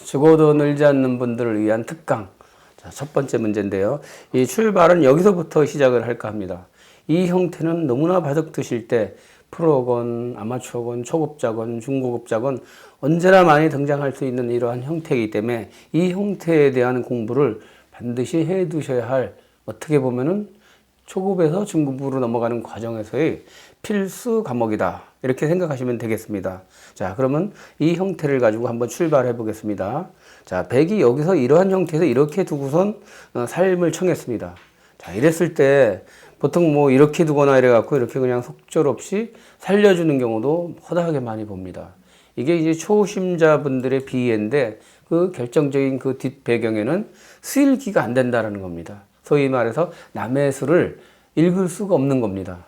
죽어도 늘지 않는 분들을 위한 특강. 자, 첫 번째 문제인데요. 이 출발은 여기서부터 시작을 할까 합니다. 이 형태는 너무나 바둑 두실 때 프로건, 아마추어건, 초급자건, 중고급자건 언제나 많이 등장할 수 있는 이러한 형태이기 때문에 이 형태에 대한 공부를 반드시 해 두셔야 할, 어떻게 보면은 초급에서 중급으로 넘어가는 과정에서의 필수 과목이다. 이렇게 생각하시면 되겠습니다. 자, 그러면 이 형태를 가지고 한번 출발해 보겠습니다. 자, 백이 여기서 이러한 형태에서 이렇게 두고선 삶을 청했습니다. 자, 이랬을 때 보통 뭐 이렇게 두거나 이래갖고 이렇게 그냥 속절없이 살려주는 경우도 허다하게 많이 봅니다. 이게 이제 초심자분들의 비애인데 그 결정적인 그 뒷 배경에는 수일기가 안 된다라는 겁니다. 소위 말해서 남의 수를 읽을 수가 없는 겁니다.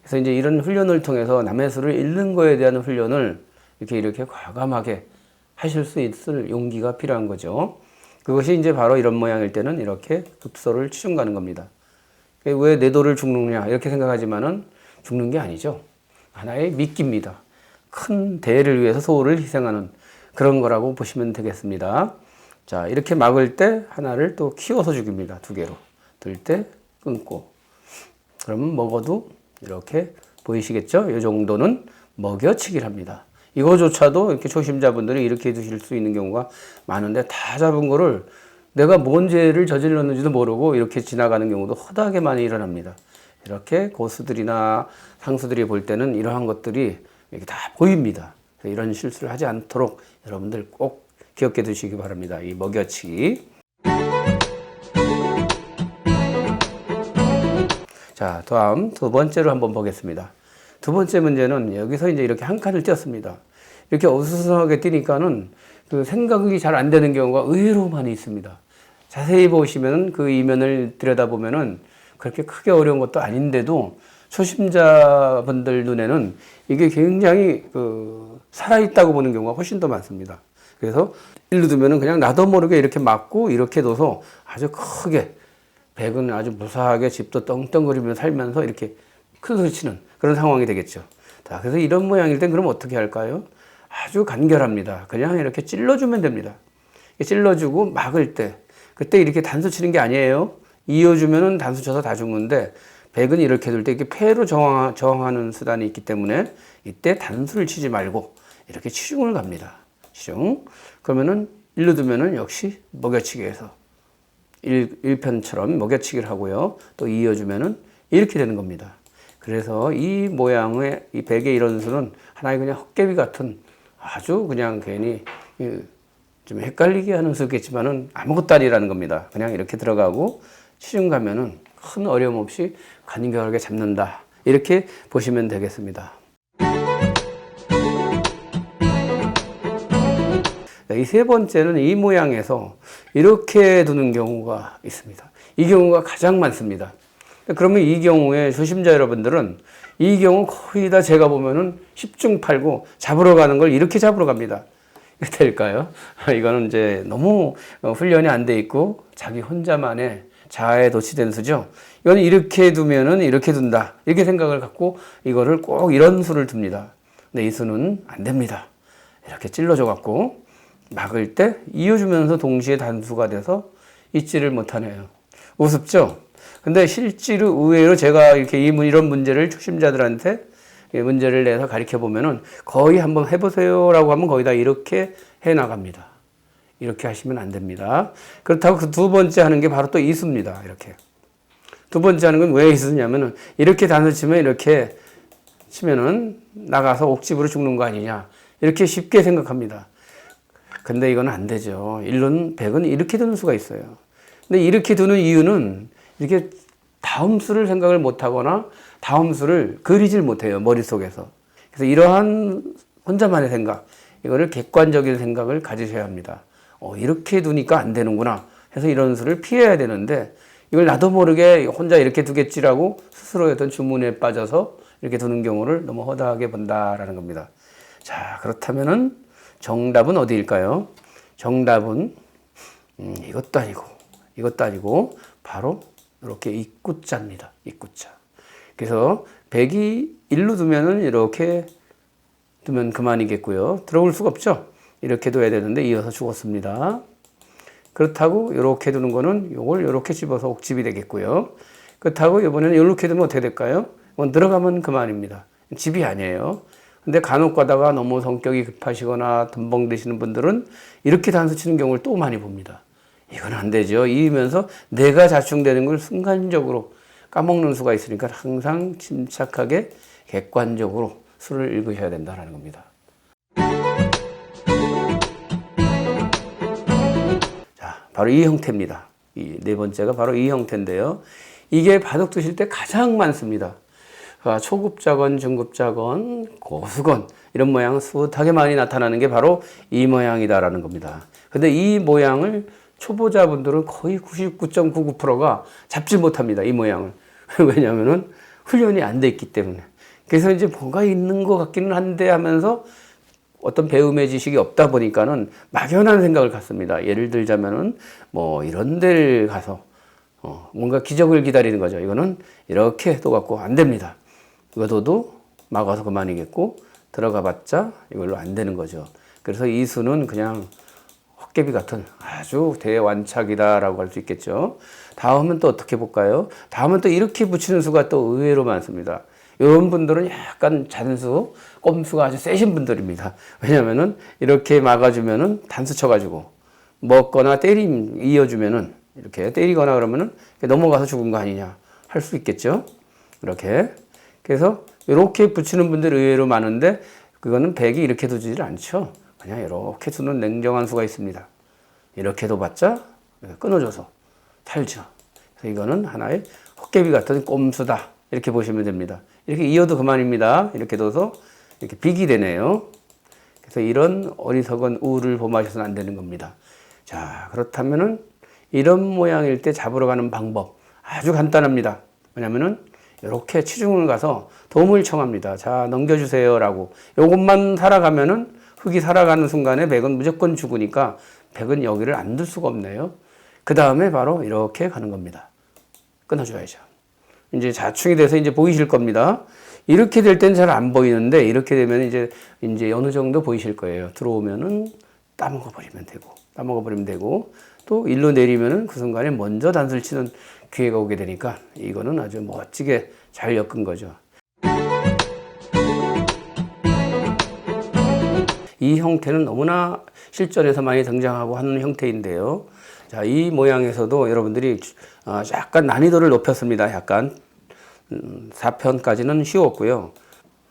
그래서 이제 이런 훈련을 통해서 남의 수를 읽는 거에 대한 훈련을 이렇게 과감하게 하실 수 있을 용기가 필요한 거죠. 그것이 이제 바로 이런 모양일 때는 이렇게 급소를 치중 가는 겁니다. 왜 내 돌을 죽느냐 이렇게 생각하지만은 죽는 게 아니죠. 하나의 미끼입니다. 큰 대를 위해서 소를 희생하는 그런 거라고 보시면 되겠습니다. 자, 이렇게 막을 때 하나를 또 키워서 죽입니다. 두 개로. 들 때 끊고. 그러면 먹어도 이렇게 보이시겠죠? 이 정도는 먹여치기를 합니다. 이거조차도 이렇게 초심자분들이 이렇게 두실 수 있는 경우가 많은데 다 잡은 거를 내가 뭔 죄를 저질렀는지도 모르고 이렇게 지나가는 경우도 허다하게 많이 일어납니다. 이렇게 고수들이나 상수들이 볼 때는 이러한 것들이 이렇게 다 보입니다. 이런 실수를 하지 않도록 여러분들 꼭 기억해 두시기 바랍니다. 이 먹여치기. 자, 다음 두 번째로 한번 보겠습니다. 두 번째 문제는 여기서 이제 이렇게 한 칸을 띄었습니다. 이렇게 어수선하게 띄니까는 그 생각이 잘 안 되는 경우가 의외로 많이 있습니다. 자세히 보시면 그 이면을 들여다보면은 그렇게 크게 어려운 것도 아닌데도 초심자분들 눈에는 이게 굉장히 살아있다고 보는 경우가 훨씬 더 많습니다. 그래서 일로 두면은 그냥 나도 모르게 이렇게 맞고 이렇게 둬서 아주 크게 백은 아주 무사하게 집도 떵떵거리며 살면서 이렇게 큰 소리 치는 그런 상황이 되겠죠. 자, 그래서 이런 모양일 땐 그럼 어떻게 할까요? 아주 간결합니다. 그냥 이렇게 찔러주면 됩니다. 찔러주고 막을 때, 그때 이렇게 단수 치는 게 아니에요. 이어주면은 단수 쳐서 다 죽는데, 백은 이렇게 둘 때 이렇게 패로 저항하는 수단이 있기 때문에 이때 단수를 치지 말고 이렇게 치중을 갑니다. 치중. 그러면은 일로 두면은 역시 먹여치기해서 1편처럼 먹여치기를 하고요. 또 이어주면은 이렇게 되는 겁니다. 그래서 이 모양의 이 백의 이런 수는 하나의 그냥 헛개비 같은 아주 그냥 괜히 좀 헷갈리게 하는 수겠지만은 아무것도 아니라는 겁니다. 그냥 이렇게 들어가고 치중 가면은 큰 어려움 없이 간결하게 잡는다. 이렇게 보시면 되겠습니다. 이 세 번째는 이 모양에서 이렇게 두는 경우가 있습니다. 이 경우가 가장 많습니다. 그러면 이 경우에 초심자 여러분들은 이 경우 거의 다 제가 보면은 10중 8구 잡으러 가는 걸 이렇게 잡으러 갑니다. 될까요? 이거는 이제 너무 훈련이 안 돼 있고 자기 혼자만의 자아에 도취된 수죠. 이거는 이렇게 두면은 이렇게 둔다. 이렇게 생각을 갖고 이거를 꼭 이런 수를 둡니다. 근데 이 수는 안 됩니다. 이렇게 찔러줘 갖고 막을 때 이어주면서 동시에 단수가 돼서 잊지를 못하네요. 우습죠? 근데 실제로 의외로 제가 이렇게 이런 문제를 초심자들한테 문제를 내서 가르쳐 보면은 거의 한번 해보세요라고 하면 거의 다 이렇게 해 나갑니다. 이렇게 하시면 안 됩니다. 그렇다고 그 두 번째 하는 게 바로 또 이수입니다. 이렇게. 두 번째 하는 건 왜 이수냐면은 이렇게 단수 치면 이렇게 치면은 나가서 옥집으로 죽는 거 아니냐. 이렇게 쉽게 생각합니다. 근데 이건 안 되죠. 1은 100은 이렇게 두는 수가 있어요. 근데 이렇게 두는 이유는 이렇게 다음 수를 생각을 못 하거나 다음 수를 그리질 못해요. 머릿속에서. 그래서 이러한 혼자만의 생각, 이거를 객관적인 생각을 가지셔야 합니다. 이렇게 두니까 안 되는구나 해서 이런 수를 피해야 되는데 이걸 나도 모르게 혼자 이렇게 두겠지라고 스스로의 어떤 주문에 빠져서 이렇게 두는 경우를 너무 허다하게 본다라는 겁니다. 자, 그렇다면은 정답은 어디일까요? 정답은 이것도 아니고 바로 이렇게 입구자입니다. 입구자. 그래서 백이 일로 두면은 이렇게 두면 그만이겠고요. 들어올 수가 없죠. 이렇게 둬야 되는데 이어서 죽었습니다. 그렇다고 이렇게 두는 거는 요걸 이렇게 집어서 옥집이 되겠고요. 그렇다고 이번에는 이렇게 두면 어떻게 될까요? 이건 들어가면 그만입니다. 집이 아니에요. 근데 간혹 가다가 너무 성격이 급하시거나 덤벙대시는 분들은 이렇게 단수 치는 경우를 또 많이 봅니다. 이건 안 되죠. 이으면서 내가 자충되는 걸 순간적으로 까먹는 수가 있으니까 항상 침착하게 객관적으로 수를 읽으셔야 된다는 겁니다. 자, 바로 이 형태입니다. 이 네 번째가 바로 이 형태인데요. 이게 바둑 두실 때 가장 많습니다. 초급자건, 중급자건, 고수건 이런 모양은 숱하게 많이 나타나는 게 바로 이 모양이다라는 겁니다. 근데 이 모양을 초보자분들은 거의 99.99%가 잡지 못합니다. 이 모양을. 왜냐하면은 훈련이 안 돼 있기 때문에. 그래서 이제 뭔가 있는 것 같기는 한데 하면서 어떤 배움의 지식이 없다 보니까는 막연한 생각을 갖습니다. 예를 들자면은 뭐 이런 데를 가서 뭔가 기적을 기다리는 거죠. 이거는 이렇게 해도 안 됩니다. 이거 둬도 막아서 그만이겠고 들어가 봤자 이걸로 안 되는 거죠. 그래서 이 수는 그냥 헛개비 같은 아주 대완착이다라고 할 수 있겠죠. 다음은 또 어떻게 볼까요? 다음은 또 이렇게 붙이는 수가 또 의외로 많습니다. 이런 분들은 약간 잔수, 꼼수가 아주 세신 분들입니다. 왜냐면은 이렇게 막아주면은 단수 쳐가지고 먹거나 이어주면은 이렇게 때리거나 그러면은 넘어가서 죽은 거 아니냐 할 수 있겠죠. 이렇게. 그래서 이렇게 붙이는 분들 의외로 많은데 그거는 백이 이렇게 두지를 않죠. 그냥 이렇게 두는 냉정한 수가 있습니다. 이렇게 둬봤자 끊어져서 탈죠. 그래서 이거는 하나의 헛개비 같은 꼼수다. 이렇게 보시면 됩니다. 이렇게 이어도 그만입니다. 이렇게 둬서 이렇게 빅이 되네요. 그래서 이런 어리석은 우를 범하셔서는 안 되는 겁니다. 자, 그렇다면은 이런 모양일 때 잡으러 가는 방법 아주 간단합니다. 왜냐면은 이렇게 치중을 가서 도움을 청합니다. 자, 넘겨주세요라고. 요것만 살아가면은 흙이 살아가는 순간에 백은 무조건 죽으니까 백은 여기를 안 둘 수가 없네요. 그 다음에 바로 이렇게 가는 겁니다. 끊어줘야죠. 이제 자충이 돼서 이제 보이실 겁니다. 이렇게 될 땐 잘 안 보이는데 이렇게 되면 이제 어느 정도 보이실 거예요. 들어오면은 따먹어버리면 되고 또 일로 내리면은 그 순간에 먼저 단수를 치는 기회가 오게 되니까 이거는 아주 멋지게 잘 엮은 거죠. 이 형태는 너무나 실전에서 많이 등장하고 하는 형태인데요. 자, 이 모양에서도 여러분들이 약간 난이도를 높였습니다. 약간 4편까지는 쉬웠고요.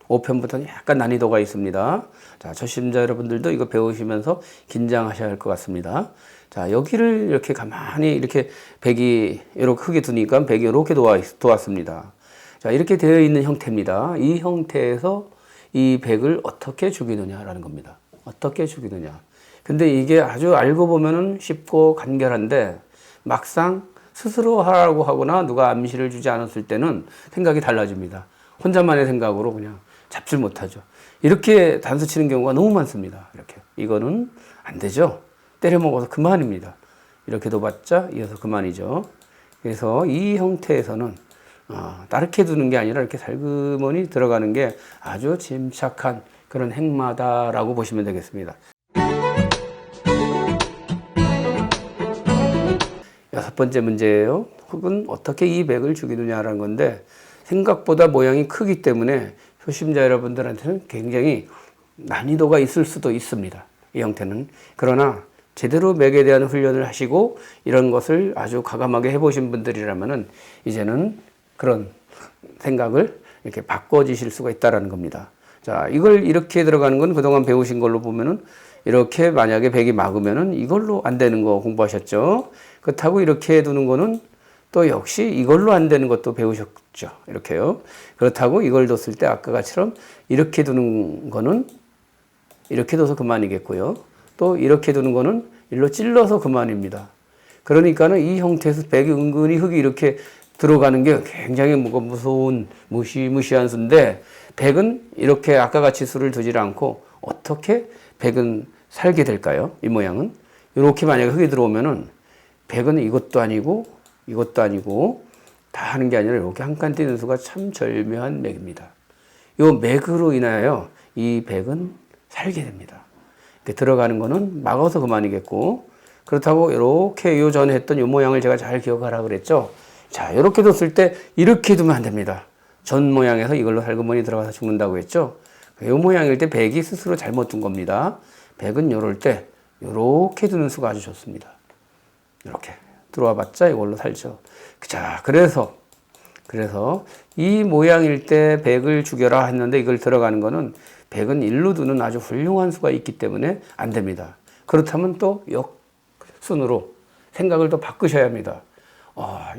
5편부터는 약간 난이도가 있습니다. 자, 초심자 여러분들도 이거 배우시면서 긴장하셔야 할 것 같습니다. 자, 여기를 이렇게 가만히 이렇게 백이 이렇게 크게 두니까 백이 이렇게 도왔습니다. 자, 이렇게 되어 있는 형태입니다. 이 형태에서 이 백을 어떻게 죽이느냐라는 겁니다. 어떻게 죽이느냐. 근데 이게 아주 알고 보면은 쉽고 간결한데 막상 스스로 하라고 하거나 누가 암시를 주지 않았을 때는 생각이 달라집니다. 혼자만의 생각으로 그냥 잡질 못하죠. 이렇게 단수 치는 경우가 너무 많습니다. 이렇게. 이거는 안 되죠. 때려 먹어서 그만입니다. 이렇게 둬봤자 이어서 그만이죠. 그래서 이 형태에서는 따르게 두는 게 아니라 이렇게 살그머니 들어가는 게 아주 침착한 그런 행마다라고 보시면 되겠습니다. 여섯 번째 문제예요. 흙은 어떻게 이 백을 죽이느냐라는 건데 생각보다 모양이 크기 때문에 초심자 여러분들한테는 굉장히 난이도가 있을 수도 있습니다. 이 형태는. 그러나 제대로 맥에 대한 훈련을 하시고 이런 것을 아주 과감하게 해보신 분들이라면은 이제는 그런 생각을 이렇게 바꿔주실 수가 있다라는 겁니다. 자, 이걸 이렇게 들어가는 건 그동안 배우신 걸로 보면은 이렇게 만약에 백이 막으면은 이걸로 안 되는 거 공부하셨죠. 그렇다고 이렇게 두는 거는 또 역시 이걸로 안 되는 것도 배우셨죠. 이렇게요. 그렇다고 이걸 뒀을 때 아까 같이처럼 이렇게 두는 거는 이렇게 둬서 그만이겠고요. 또 이렇게 두는 거는 일로 찔러서 그만입니다. 그러니까는 이 형태에서 백이 은근히 흙이 이렇게 들어가는 게 굉장히 무서운 무시무시한 수인데 백은 이렇게 아까 같이 수를 두질 않고 어떻게 백은 살게 될까요? 이 모양은 이렇게 만약에 흙이 들어오면은 백은 이것도 아니고 다 하는 게 아니라 이렇게 한 칸 뛰는 수가 참 절묘한 맥입니다. 이 맥으로 인하여 이 백은 살게 됩니다. 들어가는 거는 막아서 그만이겠고, 그렇다고 이렇게 요 전에 했던 요 모양을 제가 잘 기억하라 그랬죠. 자, 이렇게 뒀을 때 이렇게 두면 안 됩니다. 전 모양에서 이걸로 살구머니 들어가서 죽는다고 했죠. 요 모양일 때 백이 스스로 잘못 둔 겁니다. 백은 요럴 때 요렇게 두는 수가 아주 좋습니다. 이렇게 들어와 봤자 이걸로 살죠. 자, 그래서 이 모양일 때 백을 죽여라 했는데 이걸 들어가는 거는 백은 일로 두는 아주 훌륭한 수가 있기 때문에 안 됩니다. 그렇다면 또 역순으로 생각을 또 바꾸셔야 합니다.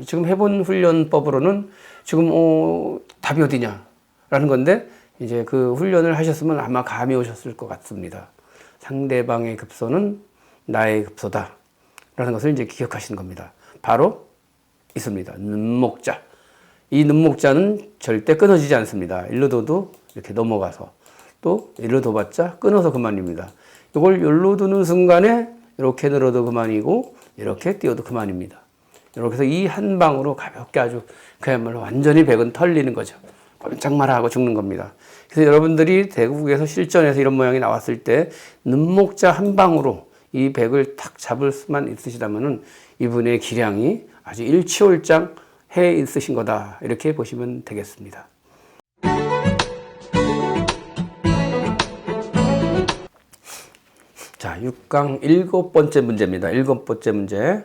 지금 해본 훈련법으로는 지금 답이 어디냐라는 건데 이제 그 훈련을 하셨으면 아마 감이 오셨을 것 같습니다. 상대방의 급소는 나의 급소다 라는 것을 이제 기억하시는 겁니다. 바로 있습니다. 눈목자. 이 눈목자는 절대 끊어지지 않습니다. 일로 둬도 이렇게 넘어가서 또 일로 둬봤자 끊어서 그만입니다. 이걸 열로 두는 순간에 이렇게 늘어도 그만이고 이렇게 띄워도 그만입니다. 이렇게 해서 이 한 방으로 가볍게 아주 그야말로 완전히 백은 털리는 거죠. 꼼짝 마라 하고 죽는 겁니다. 그래서 여러분들이 대국에서 실전에서 이런 모양이 나왔을 때 눈목자 한 방으로 이 백을 탁 잡을 수만 있으시다면은 이분의 기량이 아주 일치월장 해 있으신 거다. 이렇게 보시면 되겠습니다. 자, 6강 7번째 문제입니다. 7번째 문제.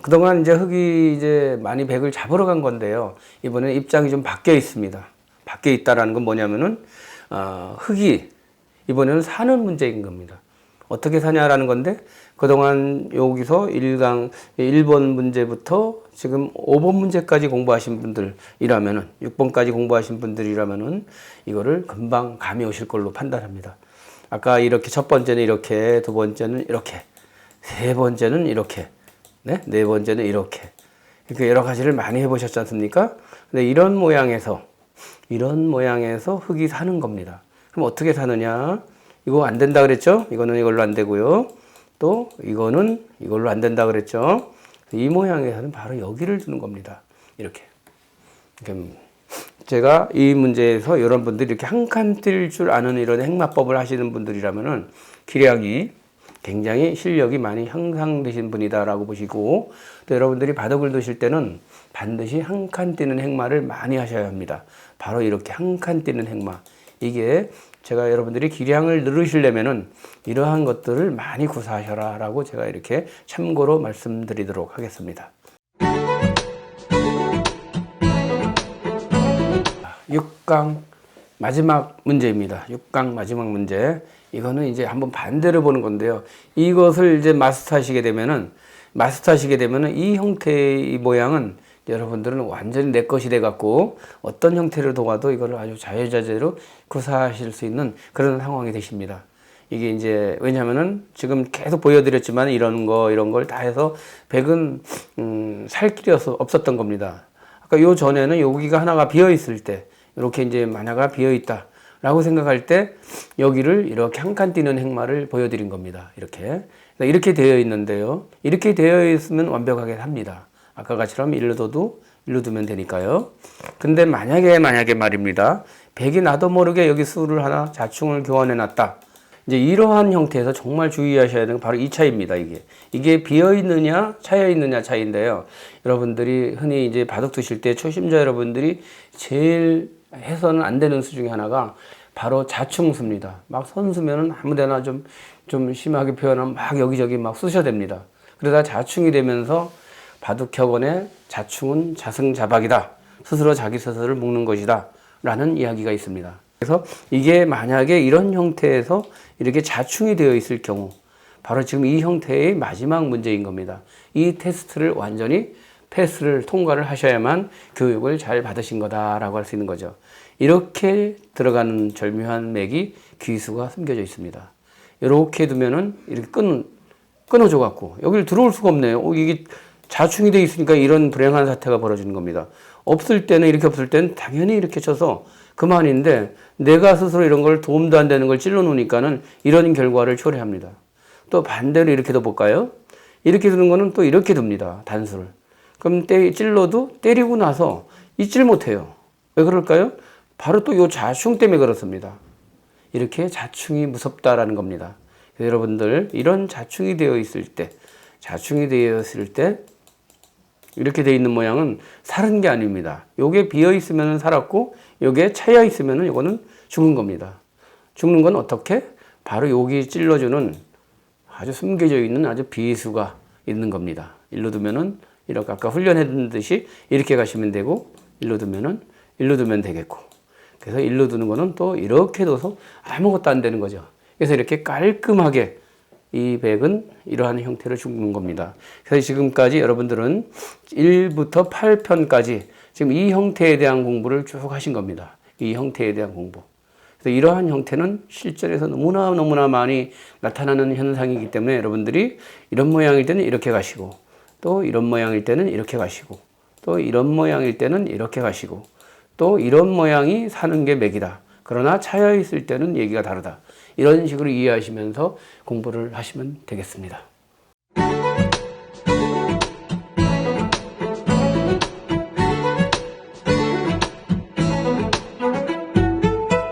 그동안 이제 흙이 이제 많이 백을 잡으러 간 건데요. 이번에 입장이 좀 바뀌어 있습니다. 바뀌어 있다라는 건 뭐냐면은, 흙이 이번에는 사는 문제인 겁니다. 어떻게 사냐라는 건데, 그동안 여기서 1번 문제부터 지금 5번 문제까지 공부하신 분들이라면은, 6번까지 공부하신 분들이라면은, 이거를 금방 감이 오실 걸로 판단합니다. 아까 이렇게 첫 번째는 이렇게, 두 번째는 이렇게, 세 번째는 이렇게, 네 번째는 이렇게. 이렇게 여러 가지를 많이 해보셨지 않습니까? 근데 이런 모양에서 흙이 사는 겁니다. 그럼 어떻게 사느냐? 이거 안 된다 그랬죠? 이거는 이걸로 안 되고요. 또 이거는 이걸로 안 된다 그랬죠? 이 모양에서는 바로 여기를 두는 겁니다. 이렇게. 제가 이 문제에서 여러분들이 이렇게 한 칸 뜰 줄 아는 이런 행마법을 하시는 분들이라면은 기량이 굉장히 실력이 많이 향상되신 분이다라고 보시고, 또 여러분들이 바둑을 두실 때는 반드시 한 칸 띄는 행마를 많이 하셔야 합니다. 바로 이렇게 한 칸 띄는 행마. 이게 제가 여러분들이 기량을 늘으시려면은 이러한 것들을 많이 구사하셔라 라고 제가 이렇게 참고로 말씀드리도록 하겠습니다. 6강 마지막 문제입니다. 6강 마지막 문제. 이거는 이제 한번 반대로 보는 건데요. 이것을 이제 마스터하시게 되면은 이 형태의 모양은 여러분들은 완전히 내 것이 돼 갖고 어떤 형태를 도와도 이거를 아주 자유자재로 구사하실 수 있는 그런 상황이 되십니다. 이게 이제 왜냐면은 지금 계속 보여드렸지만 이런 걸 다 해서 백은 살 길이 없었던 겁니다. 아까 요 전에는 여기가 하나가 비어 있을 때 이렇게 이제 만화가 비어 있다 라고 생각할 때 여기를 이렇게 한 칸 띄는 행마를 보여드린 겁니다. 이렇게 되어 있는데요. 이렇게 되어 있으면 완벽하게 합니다. 아까 같이처럼 일로 둬도 일로 두면 되니까요. 근데 만약에 말입니다. 백이 나도 모르게 여기 수를 하나 자충을 교환해 놨다. 이제 이러한 형태에서 정말 주의하셔야 되는 건 바로 이 차이입니다. 이게 비어 있느냐 차여 있느냐 차이인데요. 여러분들이 흔히 이제 바둑 두실 때 초심자 여러분들이 제일 해서는 안 되는 수 중에 하나가 바로 자충수입니다. 막 선수면은 아무데나 좀 심하게 표현하면 막 여기저기 막 쑤셔야 됩니다. 그러다 자충이 되면서 바둑학원의 자충은 자승자박이다. 스스로 자기 스스로를 묶는 것이다. 라는 이야기가 있습니다. 그래서 이게 만약에 이런 형태에서 이렇게 자충이 되어 있을 경우 바로 지금 이 형태의 마지막 문제인 겁니다. 이 테스트를 완전히 패스를 통과를 하셔야만 교육을 잘 받으신 거다라고 할 수 있는 거죠. 이렇게 들어가는 절묘한 맥이 귀수가 숨겨져 있습니다. 이렇게 두면은 이렇게 끊어져 갖고 여기를 들어올 수가 없네요. 이게 자충이 되어 있으니까 이런 불행한 사태가 벌어지는 겁니다. 없을 때는 당연히 이렇게 쳐서 그만인데 내가 스스로 이런 걸 도움도 안 되는 걸 찔러 놓으니까는 이런 결과를 초래합니다. 또 반대로 이렇게 둬볼까요? 이렇게 두는 거는 또 이렇게 둡니다. 단수를. 그럼 찔러도 때리고 나서 잊질 못해요. 왜 그럴까요? 바로 또 이 자충 때문에 그렇습니다. 이렇게 자충이 무섭다라는 겁니다. 그래서 여러분들 이런 자충이 되어 있을 때, 자충이 되어 있을 때 이렇게 되어 있는 모양은 살은 게 아닙니다. 요게 비어 있으면 살았고 요게 차여 있으면 요거는 죽은 겁니다. 죽는 건 어떻게? 바로 여기 찔러주는 아주 숨겨져 있는 아주 비수가 있는 겁니다. 일로 두면은 이렇게 아까 훈련했던 듯이 이렇게 가시면 되고, 일로 두면 되겠고, 그래서 일로 두는 거는 또 이렇게 둬서 아무것도 안 되는 거죠. 그래서 이렇게 깔끔하게 이 백은 이러한 형태로 죽는 겁니다. 그래서 지금까지 여러분들은 1부터 8편까지 지금 이 형태에 대한 공부를 쭉 하신 겁니다. 이 형태에 대한 공부. 그래서 이러한 형태는 실전에서 너무나 많이 나타나는 현상이기 때문에 여러분들이 이런 모양일 때는 이렇게 가시고, 또 이런 모양일 때는 이렇게 가시고, 또 이런 모양일 때는 이렇게 가시고, 또 이런 모양이 사는 게 맥이다. 그러나 차여 있을 때는 얘기가 다르다. 이런 식으로 이해하시면서 공부를 하시면 되겠습니다.